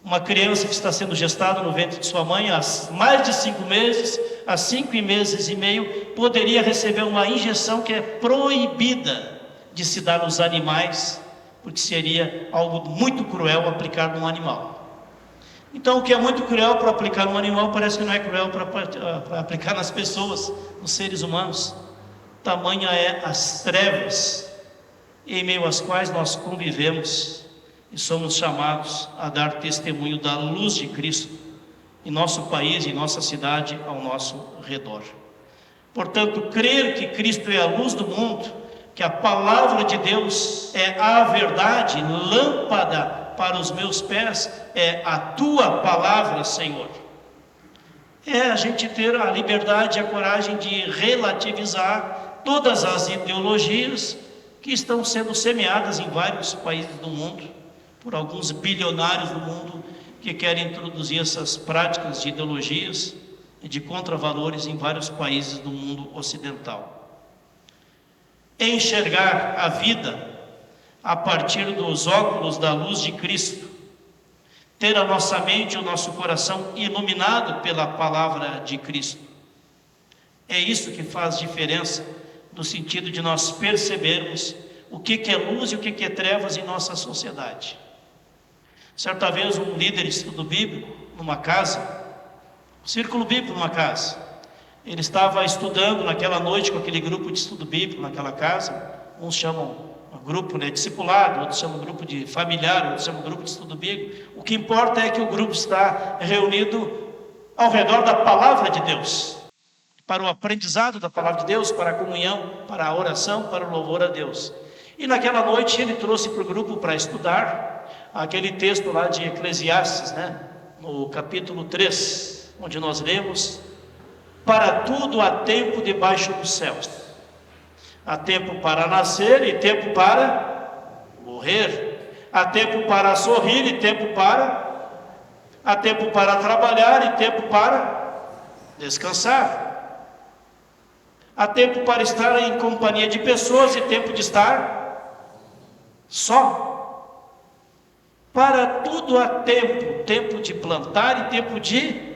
uma criança que está sendo gestada no ventre de sua mãe há mais de 5 meses, há 5 meses e meio, poderia receber uma injeção que é proibida de se dar nos animais, porque seria algo muito cruel aplicar num animal. Então, o que é muito cruel para aplicar num animal, parece que não é cruel para aplicar nas pessoas, nos seres humanos. Tamanha é as trevas em meio às quais nós convivemos e somos chamados a dar testemunho da luz de Cristo em nosso país, em nossa cidade, ao nosso redor. Portanto, crer que Cristo é a luz do mundo, que a palavra de Deus é a verdade, lâmpada para os meus pés, é a tua palavra, Senhor. É a gente ter a liberdade e a coragem de relativizar todas as ideologias que estão sendo semeadas em vários países do mundo, por alguns bilionários do mundo que querem introduzir essas práticas de ideologias e de contravalores em vários países do mundo ocidental. Enxergar a vida a partir dos óculos da luz de Cristo, ter a nossa mente e o nosso coração iluminado pela palavra de Cristo. É isso que faz diferença, no sentido de nós percebermos o que é luz e o que é trevas em nossa sociedade. Certa vez um líder de estudo bíblico numa casa, um círculo bíblico numa casa, ele estava estudando naquela noite com aquele grupo de estudo bíblico naquela casa. Uns chamam grupo discipulado, outros chamam grupo de familiar, outros chamam grupo de estudo bíblico. O que importa é que o grupo está reunido ao redor da palavra de Deus, para o aprendizado da palavra de Deus, para a comunhão, para a oração, para o louvor a Deus. E naquela noite ele trouxe para o grupo para estudar aquele texto lá de Eclesiastes, no capítulo 3, onde nós lemos: para tudo há tempo debaixo dos céus, há tempo para nascer e tempo para morrer, há tempo para sorrir e tempo para, há tempo para trabalhar e tempo para descansar, há tempo para estar em companhia de pessoas e tempo de estar só. Para tudo há tempo, tempo de plantar e tempo de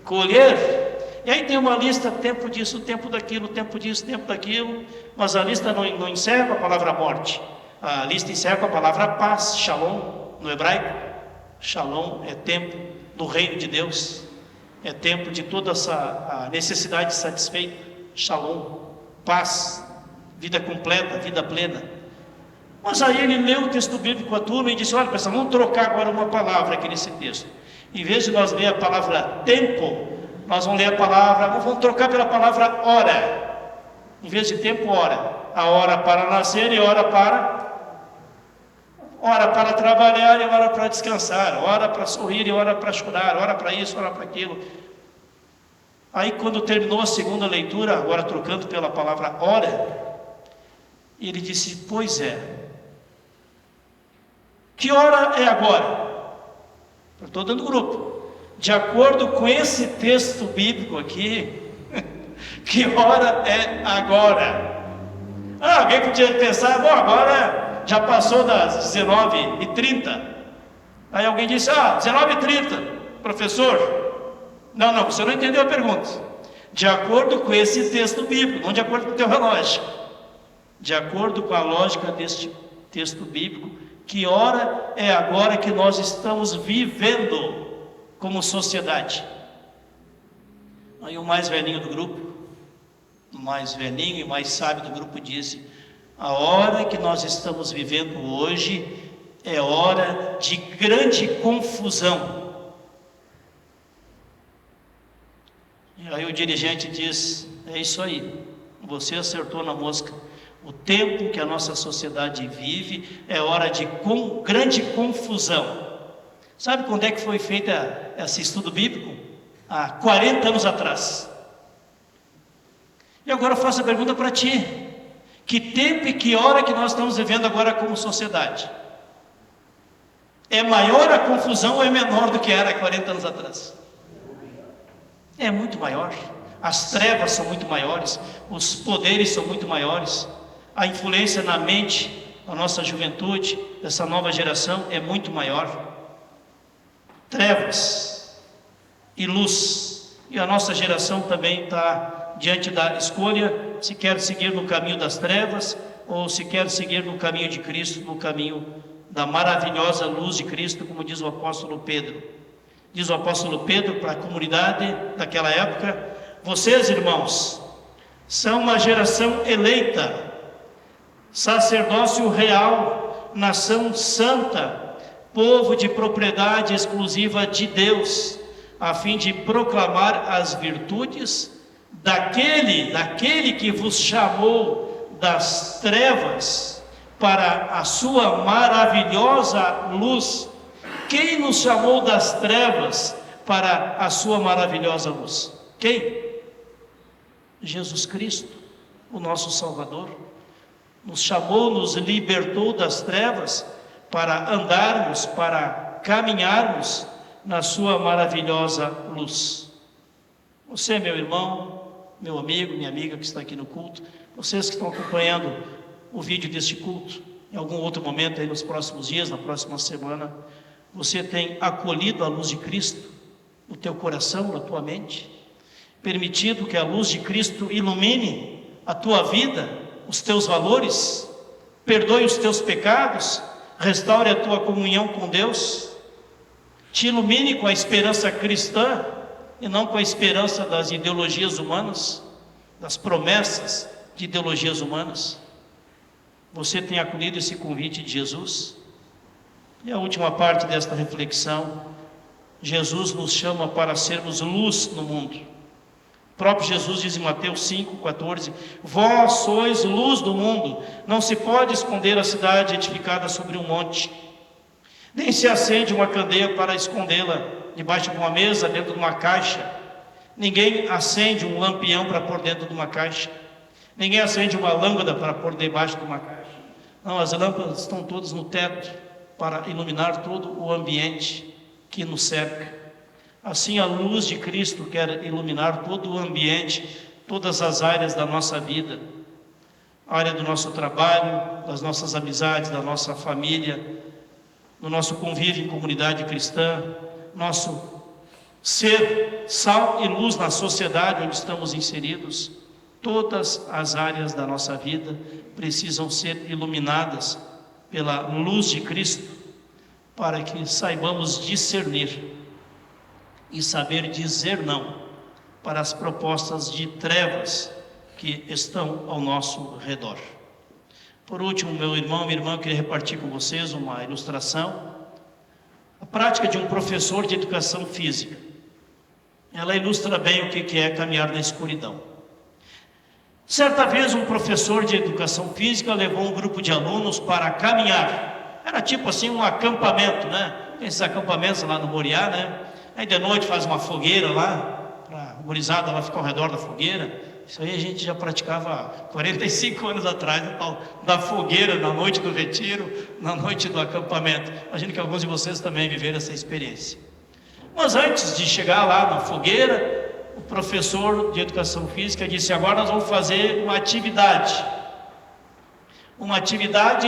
colher. E aí tem uma lista, tempo disso, tempo daquilo, tempo disso, tempo daquilo, mas a lista não encerra com a palavra morte. A lista encerra com a palavra paz, shalom, no hebraico. Shalom é tempo do reino de Deus, é tempo de toda essa necessidade satisfeita. Shalom, paz, vida completa, vida plena. Mas aí ele leu o texto bíblico com a turma e disse: olha pessoal, vamos trocar agora uma palavra aqui nesse texto. Em vez de nós ler a palavra tempo, nós vamos ler a palavra, vamos trocar pela palavra hora. Em vez de tempo, hora. A hora para nascer e hora para trabalhar e hora para descansar, hora para sorrir e hora para chorar, hora para isso, hora para aquilo. Aí quando terminou a segunda leitura, agora trocando pela palavra hora, ele disse: pois é, que hora é agora? Para todo o grupo. De acordo com esse texto bíblico aqui, que hora é agora? Alguém podia pensar: bom, agora já passou das 19h30. Aí alguém disse: 19h30, professor. Não, você não entendeu a pergunta. De acordo com esse texto bíblico, não de acordo com o teu relógio. De acordo com a lógica deste texto bíblico, que hora é agora que nós estamos vivendo como sociedade? Aí o mais velhinho do grupo, o mais velhinho e mais sábio do grupo disse: a hora que nós estamos vivendo hoje é hora de grande confusão. E aí o dirigente diz: é isso aí, você acertou na mosca. O tempo que a nossa sociedade vive é hora de grande confusão. Sabe quando é que foi feito esse estudo bíblico? Há 40 anos atrás. E agora eu faço a pergunta para ti: que tempo e que hora que nós estamos vivendo agora como sociedade? É maior a confusão ou é menor do que era há 40 anos atrás? É muito maior. As trevas são muito maiores, os poderes são muito maiores, a influência na mente da nossa juventude, dessa nova geração, é muito maior. Trevas e luz. E a nossa geração também está diante da escolha, se quer seguir no caminho das trevas ou se quer seguir no caminho de Cristo, no caminho da maravilhosa luz de Cristo, como diz o apóstolo Pedro. Diz o apóstolo Pedro para a comunidade daquela época: vocês, irmãos, são uma geração eleita, sacerdócio real, nação santa, povo de propriedade exclusiva de Deus, a fim de proclamar as virtudes daquele que vos chamou das trevas para a sua maravilhosa luz. Quem nos chamou das trevas para a sua maravilhosa luz? Quem? Jesus Cristo, o nosso Salvador. Nos chamou, nos libertou das trevas para andarmos, para caminharmos na sua maravilhosa luz. Você, meu irmão, meu amigo, minha amiga que está aqui no culto, vocês que estão acompanhando o vídeo deste culto, em algum outro momento aí nos próximos dias, na próxima semana, você tem acolhido a luz de Cristo no teu coração, na tua mente, permitido que a luz de Cristo ilumine a tua vida, os teus valores, perdoe os teus pecados, restaure a tua comunhão com Deus, te ilumine com a esperança cristã e não com a esperança das ideologias humanas, das promessas de ideologias humanas. Você tem acolhido esse convite de Jesus? E a última parte desta reflexão: Jesus nos chama para sermos luz no mundo. O próprio Jesus diz em Mateus 5,14: vós sois luz do mundo. Não se pode esconder a cidade edificada sobre um monte, nem se acende uma candeia para escondê-la debaixo de uma mesa, dentro de uma caixa. Ninguém acende um lampião para pôr dentro de uma caixa. Ninguém acende uma lâmpada para pôr debaixo de uma caixa. Não, as lâmpadas estão todas no teto para iluminar todo o ambiente que nos cerca. Assim a luz de Cristo quer iluminar todo o ambiente, todas as áreas da nossa vida, a área do nosso trabalho, das nossas amizades, da nossa família, do nosso convívio em comunidade cristã, nosso ser sal e luz na sociedade onde estamos inseridos. Todas as áreas da nossa vida precisam ser iluminadas pela luz de Cristo, para que saibamos discernir e saber dizer não para as propostas de trevas que estão ao nosso redor. Por último, meu irmão, minha irmã, eu queria repartir com vocês uma ilustração. A prática de um professor de educação física, ela ilustra bem o que é caminhar na escuridão. Certa vez um professor de educação física levou um grupo de alunos para caminhar. Era tipo assim um acampamento, né? Tem esses acampamentos lá no Moriá, né? Aí de noite faz uma fogueira lá, a gurizada lá fica ao redor da fogueira. Isso aí a gente já praticava 45 anos atrás, da fogueira, na noite do retiro, na noite do acampamento. Imagino que alguns de vocês também viveram essa experiência. Mas antes de chegar lá na fogueira, o professor de educação física disse: agora nós vamos fazer uma atividade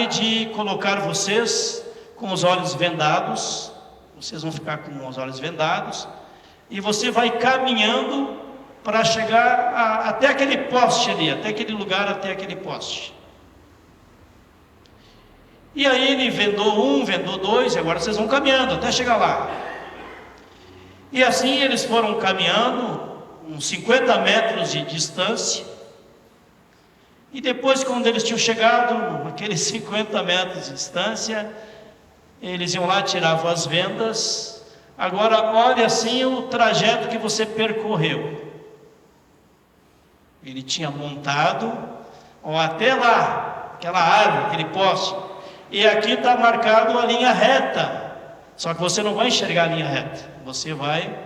de colocar vocês com os olhos vendados. Vocês vão ficar com os olhos vendados e você vai caminhando para chegar até aquele poste ali, até aquele lugar, até aquele poste. E aí ele vendou um, vendou dois, e agora vocês vão caminhando até chegar lá. E assim eles foram caminhando uns 50 metros de distância. E depois, quando eles tinham chegado naqueles 50 metros de distância, eles iam lá, tiravam as vendas. Agora olha assim o trajeto que você percorreu. Ele tinha montado até lá, aquela árvore, aquele poste. E aqui está marcado a linha reta. Só que você não vai enxergar a linha reta. Você vai,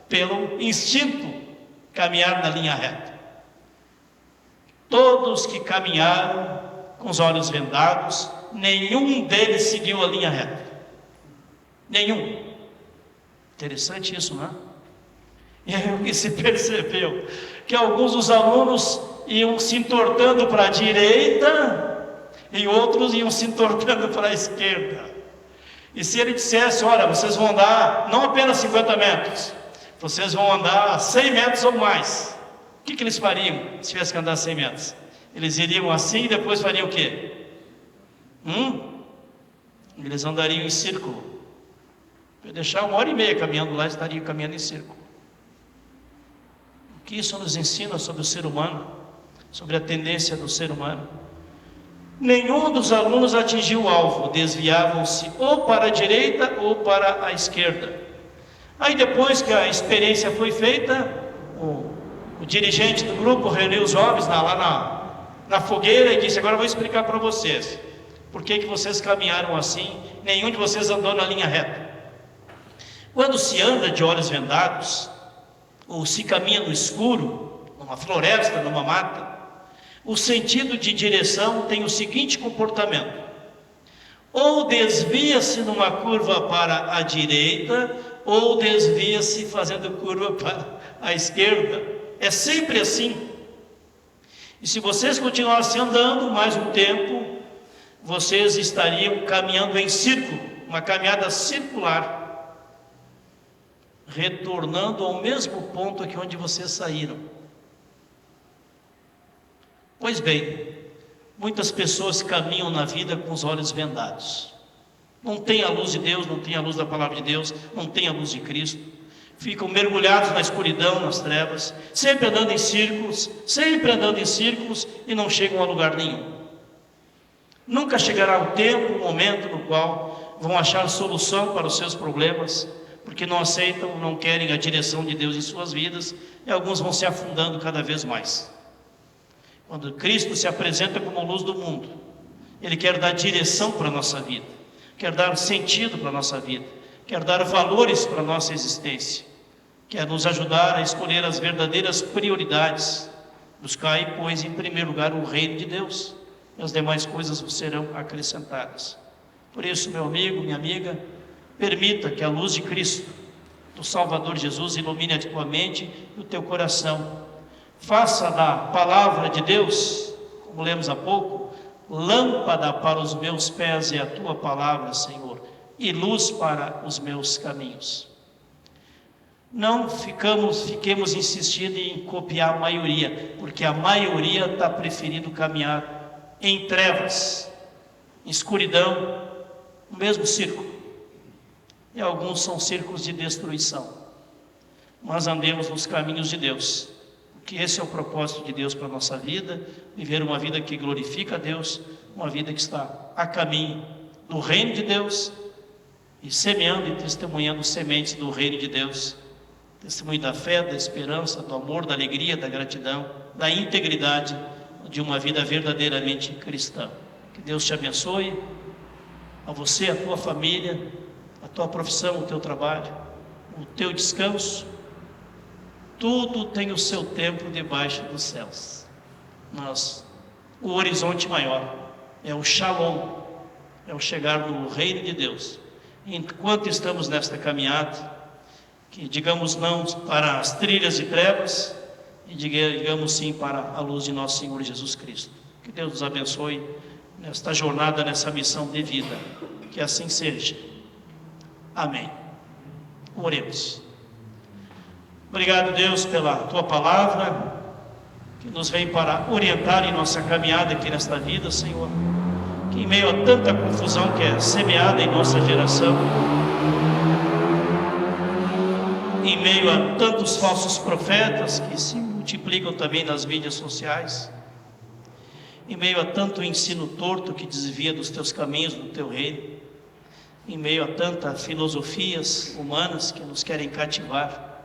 pelo instinto, caminhar na linha reta. Todos que caminharam com os olhos vendados, nenhum deles seguiu a linha reta. Nenhum. Interessante isso, não é? E aí o que se percebeu? Que alguns dos alunos iam se entortando para a direita e outros iam se entortando para a esquerda. E se ele dissesse: olha, vocês vão andar não apenas 50 metros, vocês vão andar 100 metros ou mais, o que eles fariam se tivesse que andar 100 metros? Eles iriam assim e depois fariam o quê? Eles andariam em círculo. Para deixar 1h30 caminhando lá, estariam caminhando em círculo. O que isso nos ensina sobre o ser humano, sobre a tendência do ser humano? Nenhum dos alunos atingiu o alvo, desviavam-se ou para a direita ou para a esquerda. Aí depois que a experiência foi feita, o dirigente do grupo reuniu os jovens lá na fogueira e disse: agora eu vou explicar para vocês por que vocês caminharam assim, nenhum de vocês andou na linha reta. Quando se anda de olhos vendados, ou se caminha no escuro, numa floresta, numa mata, o sentido de direção tem o seguinte comportamento: ou desvia-se numa curva para a direita, ou desvia-se fazendo curva para a esquerda. É sempre assim. E se vocês continuassem andando mais um tempo, vocês estariam caminhando em círculo, uma caminhada circular, retornando ao mesmo ponto aqui onde vocês saíram. Pois bem, muitas pessoas caminham na vida com os olhos vendados. Não tem a luz de Deus, não tem a luz da palavra de Deus, não tem a luz de Cristo. Ficam mergulhados na escuridão, nas trevas, sempre andando em círculos e não chegam a lugar nenhum. Nunca chegará o tempo, o momento no qual vão achar solução para os seus problemas, porque não aceitam, não querem a direção de Deus em suas vidas, e alguns vão se afundando cada vez mais. Quando Cristo se apresenta como a luz do mundo, Ele quer dar direção para a nossa vida, quer dar sentido para a nossa vida, quer dar valores para a nossa existência, quer nos ajudar a escolher as verdadeiras prioridades. Buscai, pois, em primeiro lugar o reino de Deus, e as demais coisas vos serão acrescentadas. Por isso, meu amigo, minha amiga, permita que a luz de Cristo, do Salvador Jesus, ilumine a tua mente e o teu coração. Faça da palavra de Deus, como lemos há pouco, lâmpada para os meus pés é a tua palavra, Senhor, e luz para os meus caminhos. não fiquemos insistindo em copiar a maioria, porque a maioria está preferindo caminhar em trevas, em escuridão, no mesmo círculo. E alguns são círculos de destruição. Mas andemos nos caminhos de Deus, porque esse é o propósito de Deus para a nossa vida, viver uma vida que glorifica a Deus, uma vida que está a caminho do reino de Deus, e semeando e testemunhando sementes do reino de Deus, testemunho da fé, da esperança, do amor, da alegria, da gratidão, da integridade, de uma vida verdadeiramente cristã. Que Deus te abençoe, a você, a tua família, a tua profissão, o teu trabalho, o teu descanso. Tudo tem o seu tempo debaixo dos céus. Mas o horizonte maior é o Shalom, é o chegar no reino de Deus. Enquanto estamos nesta caminhada, que digamos não para as trilhas de trevas e digamos sim para a luz de nosso Senhor Jesus Cristo. Que Deus nos abençoe nesta jornada, nessa missão de vida. Que assim seja. Amém. Oremos. Obrigado, Deus, pela Tua palavra, que nos vem para orientar em nossa caminhada aqui nesta vida, Senhor. Que em meio a tanta confusão que é semeada em nossa geração, em meio a tantos falsos profetas que se multiplicam também nas mídias sociais, em meio a tanto ensino torto que desvia dos Teus caminhos, do Teu reino, em meio a tantas filosofias humanas que nos querem cativar,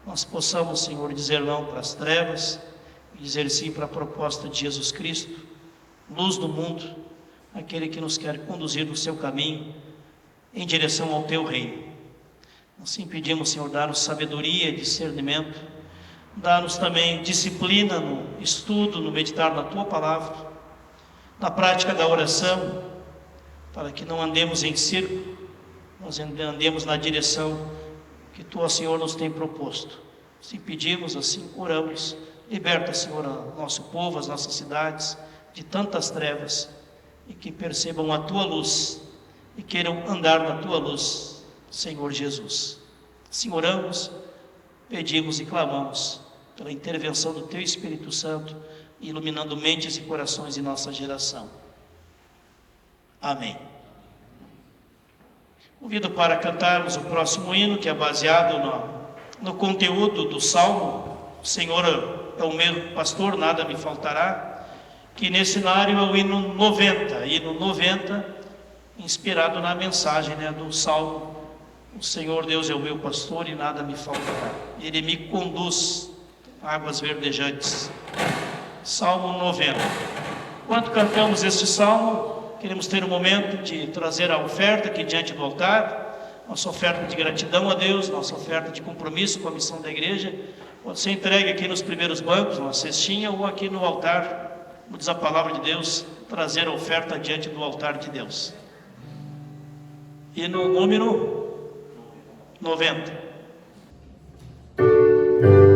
nós possamos, Senhor, dizer não para as trevas e dizer sim para a proposta de Jesus Cristo, luz do mundo, aquele que nos quer conduzir no seu caminho em direção ao Teu reino. Assim pedimos, Senhor, dar-nos sabedoria e discernimento, dar-nos também disciplina no estudo, no meditar na Tua palavra, na prática da oração, para que não andemos em círculo, nós andemos na direção que Tu, Senhor, nos tem proposto. Assim pedimos, assim oramos. Liberta, Senhor, o nosso povo, as nossas cidades, de tantas trevas, e que percebam a Tua luz, e queiram andar na Tua luz, Senhor Jesus. Assim oramos, pedimos e clamamos pela intervenção do Teu Espírito Santo, iluminando mentes e corações em nossa geração. Amém. Convido para cantarmos o próximo hino, que é baseado no conteúdo do Salmo. O Senhor é o meu pastor, nada me faltará, que nesse cenário é o hino 90, inspirado na mensagem do Salmo. O Senhor Deus é o meu pastor e nada me faltará, Ele me conduz a águas verdejantes. Salmo 90. Enquanto cantamos este salmo, queremos ter um momento de trazer a oferta aqui diante do altar, nossa oferta de gratidão a Deus, nossa oferta de compromisso com a missão da igreja. Pode ser entregue aqui nos primeiros bancos, numa cestinha, ou aqui no altar, como diz a palavra de Deus, trazer a oferta diante do altar de Deus. E no número 90. Yeah.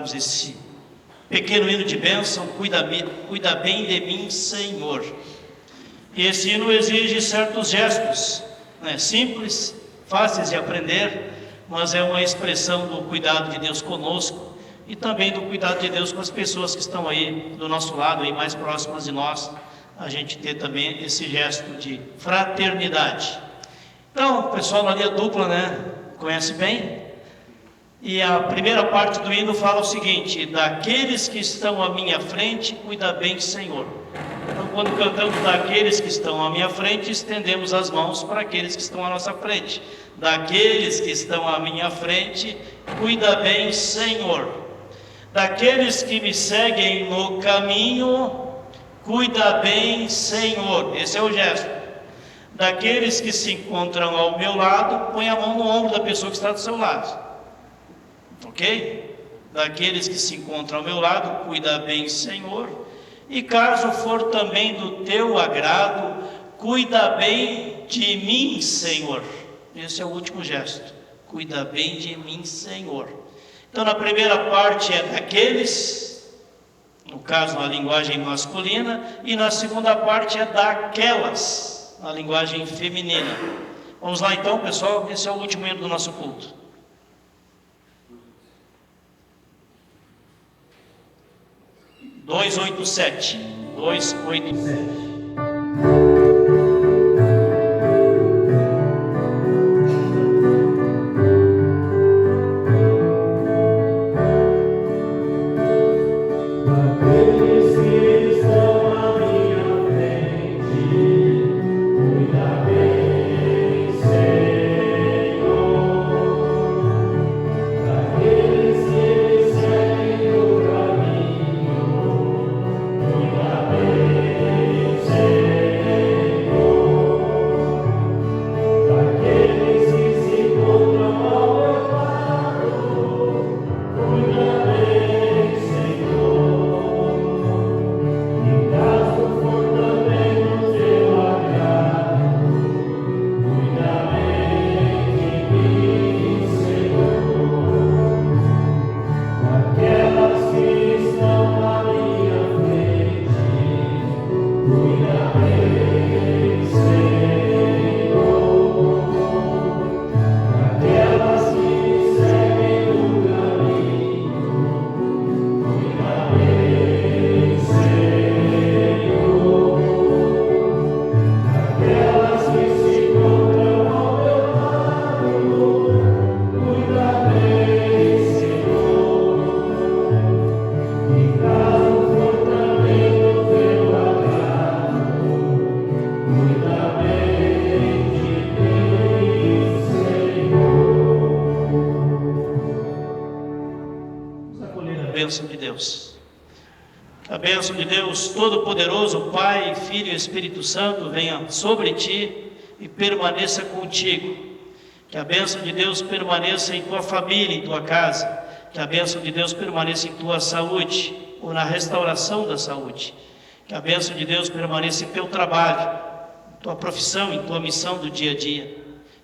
cantarmos esse pequeno hino de bênção, cuida bem de mim, Senhor. E esse hino exige certos gestos, né? Simples, fáceis de aprender, mas é uma expressão do cuidado de Deus conosco e também do cuidado de Deus com as pessoas que estão aí do nosso lado, aí mais próximas de nós, a gente ter também esse gesto de fraternidade. Então, o pessoal na linha dupla, né, conhece bem, e a primeira parte do hino fala o seguinte: daqueles que estão à minha frente, cuida bem, Senhor. Então, quando cantamos daqueles que estão à minha frente, estendemos as mãos para aqueles que estão à nossa frente. Daqueles que estão à minha frente, cuida bem, Senhor. Daqueles que me seguem no caminho, cuida bem, Senhor. Esse é o gesto. Daqueles que se encontram ao meu lado, põe a mão no ombro da pessoa que está do seu lado. Ok? Daqueles que se encontram ao meu lado, cuida bem, Senhor. E caso for também do teu agrado, cuida bem de mim, Senhor. Esse é o último gesto. Cuida bem de mim, Senhor. Então, na primeira parte é daqueles, no caso na linguagem masculina, e na segunda parte é daquelas, na linguagem feminina. Vamos lá então, pessoal, esse é o último hino do nosso culto. Dois, 287. bênção de Deus. A bênção de Deus Todo-Poderoso, Pai, Filho e Espírito Santo, venha sobre ti e permaneça contigo. Que a bênção de Deus permaneça em tua família, em tua casa. Que a bênção de Deus permaneça em tua saúde, ou na restauração da saúde. Que a bênção de Deus permaneça em teu trabalho, em tua profissão, em tua missão do dia a dia.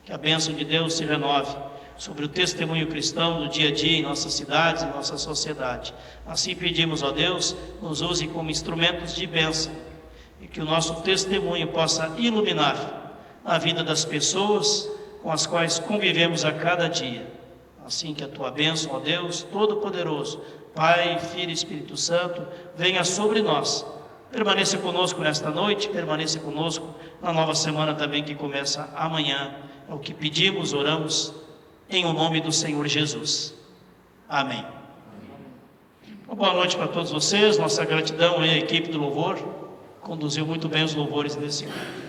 Que a bênção de Deus se renove sobre o testemunho cristão do dia a dia em nossas cidades, em nossa sociedade. Assim pedimos, ó Deus, nos use como instrumentos de bênção e que o nosso testemunho possa iluminar a vida das pessoas com as quais convivemos a cada dia. Assim que a tua bênção, ó Deus Todo-Poderoso, Pai, Filho e Espírito Santo, venha sobre nós. Permaneça conosco nesta noite, permaneça conosco na nova semana também que começa amanhã. É o que pedimos, oramos, em o nome do Senhor Jesus. Amém. Uma boa noite para todos vocês, nossa gratidão à equipe do louvor, conduziu muito bem os louvores nesse ano.